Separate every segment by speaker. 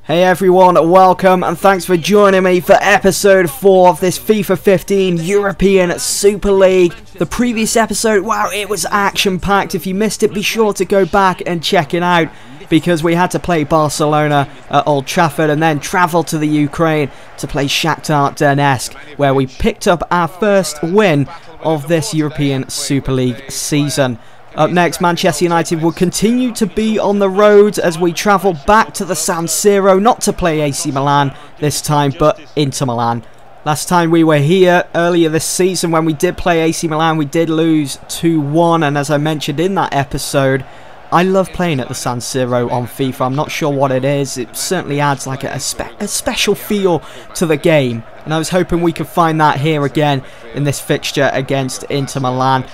Speaker 1: Hey everyone, welcome and thanks for joining me for episode 4 of this FIFA 15 European Super League. The previous episode, wow, it was action-packed. If you missed it, be sure to go back and check it out, because we had to play Barcelona at Old Trafford and then travel to the Ukraine to play Shakhtar Donetsk, where we picked up our first win of this European Super League season. Up next, Manchester United will continue to be on the road as we travel back to the San Siro, not to play AC Milan this time, but Inter Milan. Last time we were here earlier this season when we did play AC Milan, we did lose 2-1, and as I mentioned in that episode, I love playing at the San Siro on FIFA. I'm not sure what it is. It certainly adds like a special feel to the game, and I was hoping we could find that here again in this fixture against Inter Milan.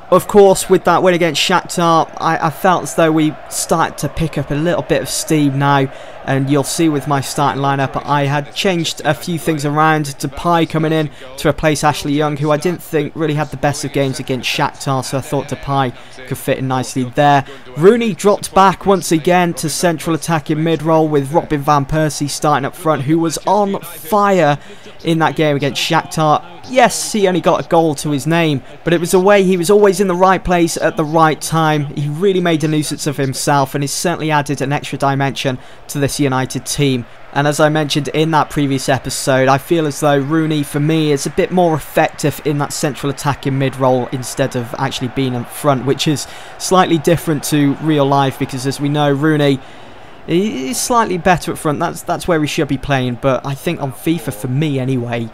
Speaker 1: Of course, with that win against Shakhtar, I felt as though we started to pick up a little bit of steam now, and you'll see with my starting lineup, I had changed a few things around. Depay coming in to replace Ashley Young, who I didn't think really had the best of games against Shakhtar, so I thought Depay could fit in nicely there. Rooney dropped back once again to central attacking mid-role with Robin van Persie starting up front, who was on fire in that game against Shakhtar. Yes, he only got a goal to his name, but it was a way he was always in the right place at the right time. He really made a nuisance of himself, and he's certainly added an extra dimension to this United team. And as I mentioned in that previous episode, I feel as though Rooney, for me, is a bit more effective in that central attacking mid-role instead of actually being in front, which is slightly different to real life, because as we know, Rooney is slightly better up front. That's where he should be playing, but I think on FIFA, for me anyway,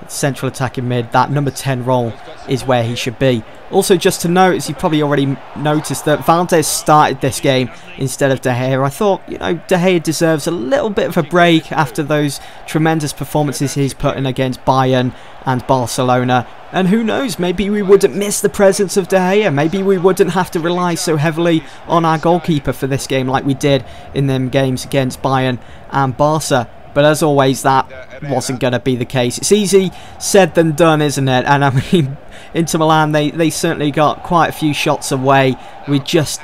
Speaker 1: central attacking mid, that number 10 role is where he should be. Also, just to note, as you probably already noticed, that Valdez started this game instead of De Gea. I thought, you know, De Gea deserves a little bit of a break after those tremendous performances he's put in against Bayern and Barcelona. And who knows, maybe we wouldn't miss the presence of De Gea. Maybe we wouldn't have to rely so heavily on our goalkeeper for this game like we did in them games against Bayern and Barca. But as always, that wasn't going to be the case. It's easy said than done, isn't it? And I mean, Inter Milan, they certainly got quite a few shots away. With just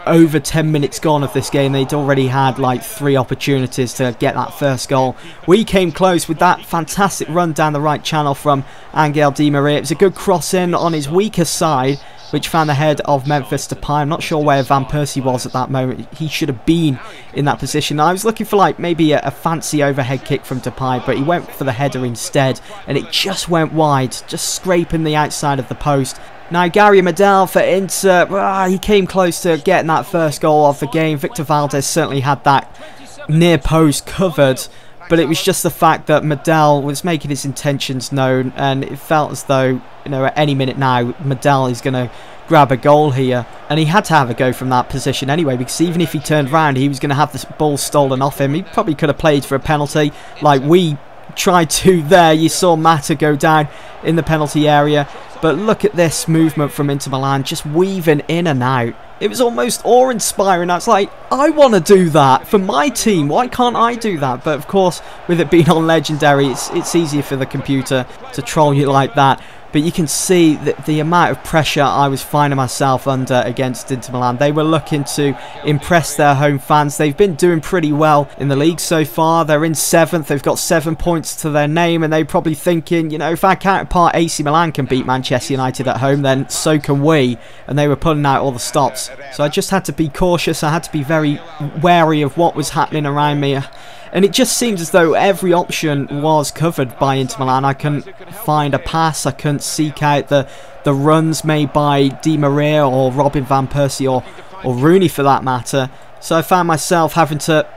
Speaker 1: over 10 minutes gone of this game, they'd already had like 3 opportunities to get that first goal. We came close with that fantastic run down the right channel from Angel Di Maria. It was a good cross in on his weaker side, which found the head of Memphis Depay. I'm not sure where Van Persie was at that moment. He should have been in that position. I was looking for like maybe a fancy overhead kick from Depay, but he went for the header instead, and it just went wide, just scraping the outside of the post. Now Gary Medel for Inter, he came close to getting that first goal of the game. Victor Valdez certainly had that near post covered, but it was just the fact that Medel was making his intentions known, and it felt as though, you know, at any minute now, Medel is going to grab a goal here. And he had to have a go from that position anyway, because even if he turned round, he was going to have the ball stolen off him. He probably could have played for a penalty like we tried to there. You saw Mata go down in the penalty area. But look at this movement from Inter Milan, just weaving in and out. It was almost awe-inspiring. I was like, I want to do that for my team. Why can't I do that? But of course, with it being on Legendary, it's easier for the computer to troll you like that. But you can see that the amount of pressure I was finding myself under against Inter Milan. They were looking to impress their home fans. They've been doing pretty well in the league so far. They're in 7th. They've got 7 points to their name, and they're probably thinking, you know, if our counterpart AC Milan can beat Manchester United at home, then so can we. And they were pulling out all the stops. So I just had to be cautious. I had to be very wary of what was happening around me. And it just seemed as though every option was covered by Inter Milan. I couldn't find a pass. I couldn't seek out the runs made by Di Maria or Robin van Persie or Rooney for that matter. So I found myself having to,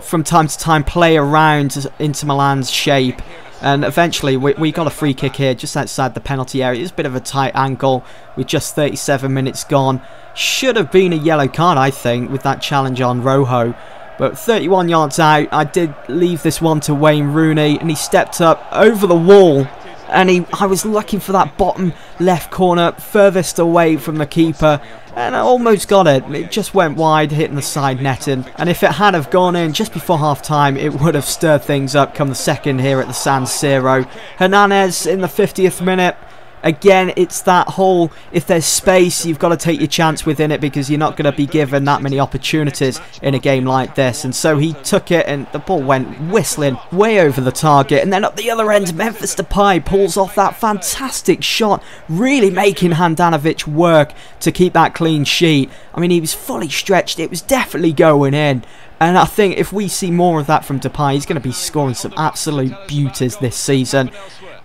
Speaker 1: from time to time, play around Inter Milan's shape. And eventually we got a free kick here just outside the penalty area. It was a bit of a tight angle with just 37 minutes gone. Should have been a yellow card, I think, with that challenge on Rojo. But 31 yards out, I did leave this one to Wayne Rooney, and he stepped up over the wall, and I was looking for that bottom left corner furthest away from the keeper, and I almost got it. It just went wide, hitting the side netting, and if it had have gone in just before half time, it would have stirred things up come the second here at the San Siro. Hernandez in the 50th minute Again, it's that whole, if there's space, you've got to take your chance within it, because you're not going to be given that many opportunities in a game like this. And so he took it, and the ball went whistling way over the target. And then at the other end, Memphis Depay pulls off that fantastic shot, really making Handanovic work to keep that clean sheet. I mean, he was fully stretched. It was definitely going in. And I think if we see more of that from Depay, he's going to be scoring some absolute beauties this season.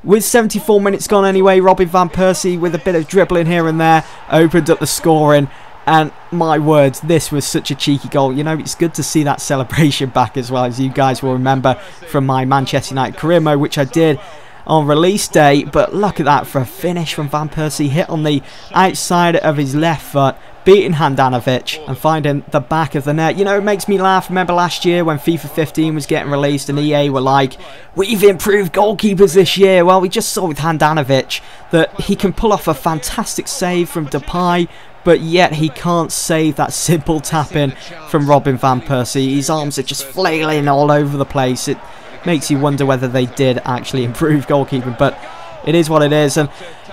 Speaker 1: With 74 minutes gone anyway, Robin van Persie, with a bit of dribbling here and there, opened up the scoring. And my words, this was such a cheeky goal. You know, it's good to see that celebration back as well, as you guys will remember from my Manchester United career mode, which I did on release day. But look at that for a finish from Van Persie, hit on the outside of his left foot, beating Handanovic and finding the back of the net. You know, it makes me laugh. Remember last year when FIFA 15 was getting released and EA were like, we've improved goalkeepers this year. Well, we just saw with Handanovic that he can pull off a fantastic save from Depay, but yet he can't save that simple tap-in from Robin van Persie. His arms are just flailing all over the place. It makes you wonder whether they did actually improve goalkeeping, but it is what it is. And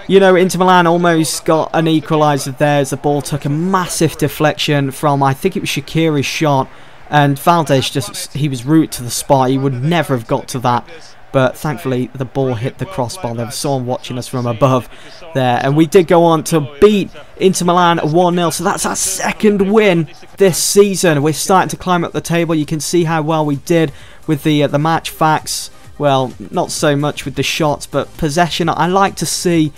Speaker 1: you know, Inter Milan almost got an equaliser there as the ball took a massive deflection from, I think it was Shaqiri's shot, and Valdez just, he was root to the spot. He would never have got to that, but thankfully the ball hit the crossbar. There was someone watching us from above there, and we did go on to beat Inter Milan 1-0, so that's our second win this season. We're starting to climb up the table. You can see how well we did with the match facts. Well, not so much with the shots, but possession. I like to see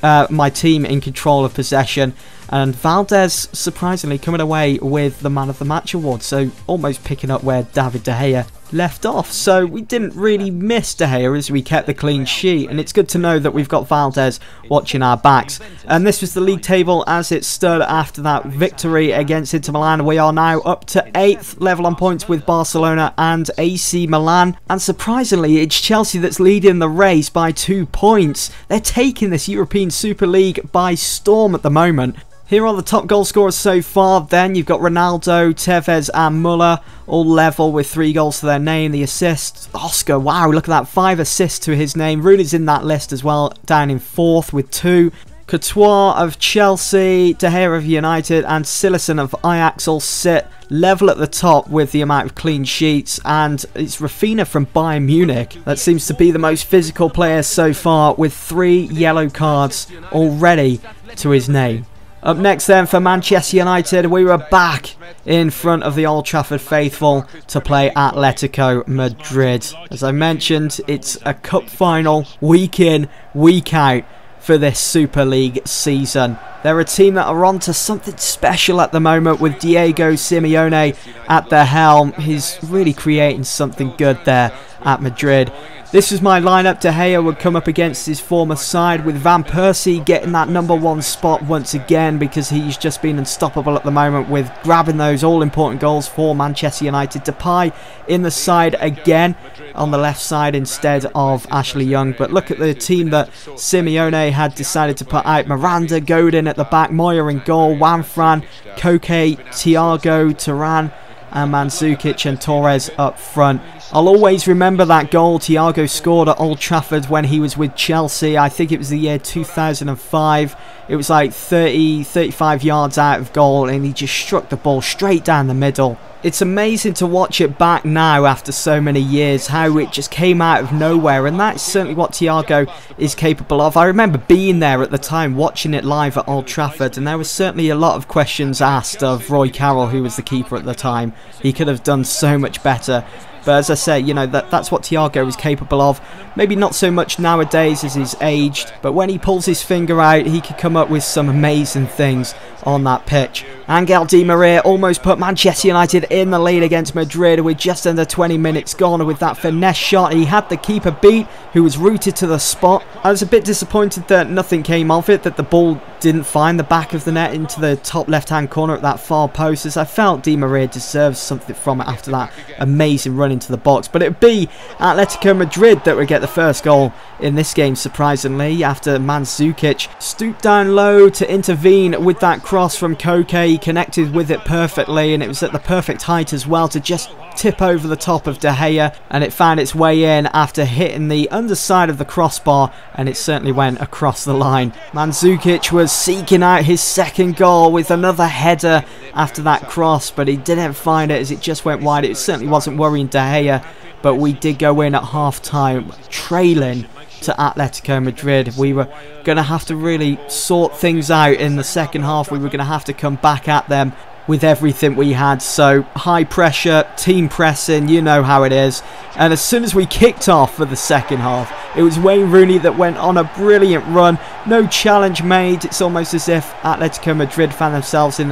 Speaker 1: my team in control of possession, and Valdez surprisingly coming away with the Man of the Match award, so almost picking up where David De Gea left off. So we didn't really miss De Gea as we kept the clean sheet, and it's good to know that we've got Valdez watching our backs. And this was the league table as it stood after that victory against Inter Milan. We are now up to 8th, level on points with Barcelona and AC Milan, and surprisingly it's Chelsea that's leading the race by 2 points. They're taking this European Super League by storm at the moment. Here are the top goal scorers so far. Then you've got Ronaldo, Tevez and Muller, all level with 3 goals to their name. The assists, Oscar, wow, look at that, 5 assists to his name. Rooney's in that list as well, down in 4th with 2. Courtois of Chelsea, De Gea of United and Silasson of Ajax all sit level at the top with the amount of clean sheets, and it's Rafinha from Bayern Munich that seems to be the most physical player so far, with 3 yellow cards already to his name. Up next then for Manchester United, we were back in front of the Old Trafford faithful to play Atletico Madrid. As I mentioned, it's a cup final week in, week out for this Super League season. They're a team that are on to something special at the moment with Diego Simeone at the helm. He's really creating something good there at Madrid. This was my lineup. De Gea would come up against his former side, with Van Persie getting that #1 spot once again, because he's just been unstoppable at the moment with grabbing those all-important goals for Manchester United. Depay in the side again on the left side instead of Ashley Young. But look at the team that Simeone had decided to put out. Miranda, Godin at the back, Moya in goal, Juanfran, Koke, Thiago, Turan and Mandzukic and Torres up front. I'll always remember that goal Thiago scored at Old Trafford when he was with Chelsea. I think it was the year 2005. It was like 35 yards out of goal, and he just struck the ball straight down the middle. It's amazing to watch it back now after so many years, how it just came out of nowhere, and that's certainly what Thiago is capable of. I remember being there at the time, watching it live at Old Trafford, and there was certainly a lot of questions asked of Roy Carroll, who was the keeper at the time. He could have done so much better. But as I say, you know, that's what Thiago is capable of. Maybe not so much nowadays as he's aged, but when he pulls his finger out, he could come up with some amazing things on that pitch. Angel Di Maria almost put Manchester United in the lead against Madrid with just under 20 minutes gone with that finesse shot. He had the keeper beat, who was rooted to the spot. I was a bit disappointed that nothing came of it, that the ball didn't find the back of the net into the top left-hand corner at that far post, as I felt Di Maria deserves something from it after that amazing run into the box. But it would be Atletico Madrid that would get the first goal in this game, surprisingly, after Mandzukic stooped down low to intervene with that cross from Koke. He connected with it perfectly, and it was at the perfect height as well to just tip over the top of De Gea, and it found its way in after hitting the underside of the crossbar, and it certainly went across the line. Mandzukic was seeking out his second goal with another header after that cross, but he didn't find it as it just went wide. It certainly wasn't worrying De Gea, but we did go in at half-time trailing to Atletico Madrid. We were going to have to really sort things out in the second half. We were going to have to come back at them with everything we had. So high pressure, team pressing, you know how it is. And as soon as we kicked off for the second half, it was Wayne Rooney that went on a brilliant run. No challenge made. It's almost as if Atletico Madrid found themselves in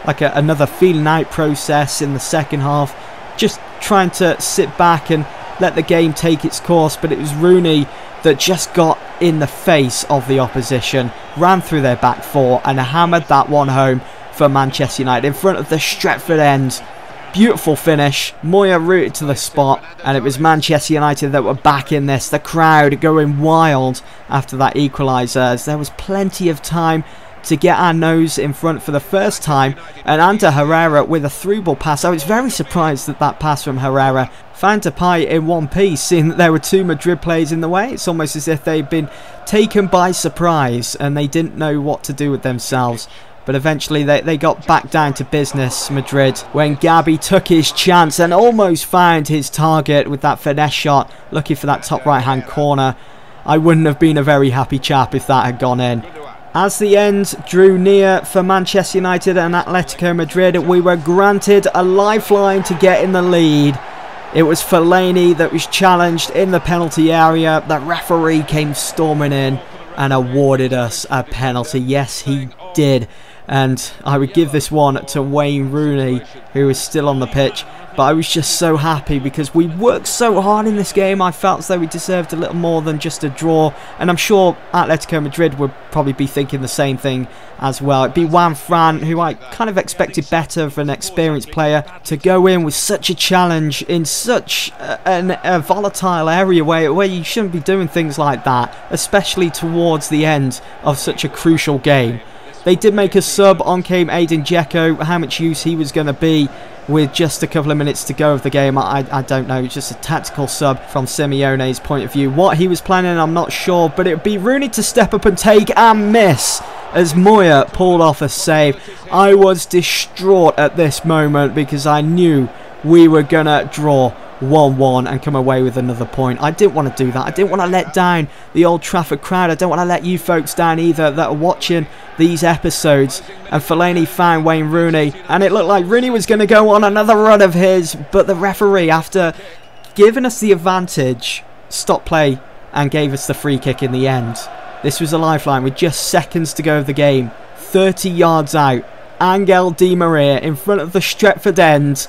Speaker 1: another feeling out process in the second half, just trying to sit back and let the game take its course. But it was Rooney that just got in the face of the opposition, ran through their back four and hammered that one home for Manchester United in front of the Stretford end. Beautiful finish. Moya rooted to the spot, and it was Manchester United that were back in this. The crowd going wild after that equaliser, as there was plenty of time to get our nose in front for the first time, and Ander Herrera with a through ball pass. I was very surprised that that pass from Herrera found Depay in one piece, seeing that there were two Madrid players in the way. It's almost as if they'd been taken by surprise and they didn't know what to do with themselves. But eventually they got back down to business, Madrid, when Gabi took his chance and almost found his target with that finesse shot, looking for that top right hand corner. I wouldn't have been a very happy chap if that had gone in. As the end drew near for Manchester United and Atletico Madrid, we were granted a lifeline to get in the lead. It was Fellaini that was challenged in the penalty area. The referee came storming in and awarded us a penalty. Yes, he did. And I would give this one to Wayne Rooney, who is still on the pitch. But I was just so happy because we worked so hard in this game. I felt as though we deserved a little more than just a draw. And I'm sure Atletico Madrid would probably be thinking the same thing as well. It'd be Juan Fran, who I kind of expected better for an experienced player, to go in with such a challenge in such a volatile area where you shouldn't be doing things like that, especially towards the end of such a crucial game. They did make a sub. On came Aiden Dzeko. How much use he was going to be with just a couple of minutes to go of the game, I don't know. It's just a tactical sub from Simeone's point of view. What he was planning, I'm not sure, but it would be Rooney to step up and take and miss as Moya pulled off a save. I was distraught at this moment because I knew we were going to draw 1-1 and come away with another point. I didn't want to do that. I didn't want to let down the Old Trafford crowd. I don't want to let you folks down either that are watching these episodes. And Fellaini found Wayne Rooney, and it looked like Rooney was going to go on another run of his, but the referee, after giving us the advantage, stopped play and gave us the free kick in the end. This was a lifeline with just seconds to go of the game. 30 yards out. Angel Di Maria in front of the Stretford end.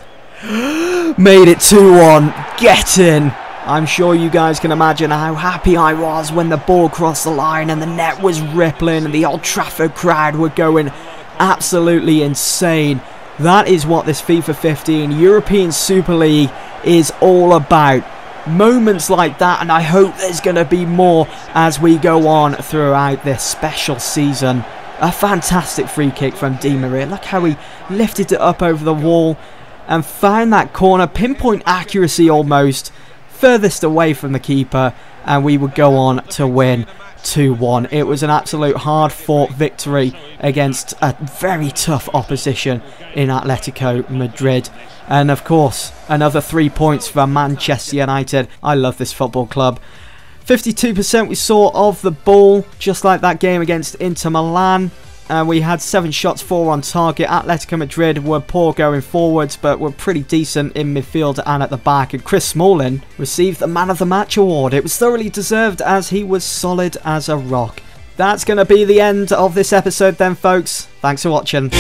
Speaker 1: Made it 2-1. Get in. I'm sure you guys can imagine how happy I was when the ball crossed the line and the net was rippling and the Old Trafford crowd were going absolutely insane. That is what this FIFA 15 European Super League is all about. Moments like that, and I hope there's going to be more as we go on throughout this special season. A fantastic free kick from Di Maria. Look how he lifted it up over the wall and found that corner, pinpoint accuracy almost, furthest away from the keeper, and we would go on to win 2-1. It was an absolute hard-fought victory against a very tough opposition in Atletico Madrid. And of course, another 3 points for Manchester United. I love this football club. 52% we saw of the ball, just like that game against Inter Milan. We had 7 shots, 4 on target. Atletico Madrid were poor going forwards, but were pretty decent in midfield and at the back. And Chris Smalling received the Man of the Match award. It was thoroughly deserved as he was solid as a rock. That's going to be the end of this episode then, folks. Thanks for watching.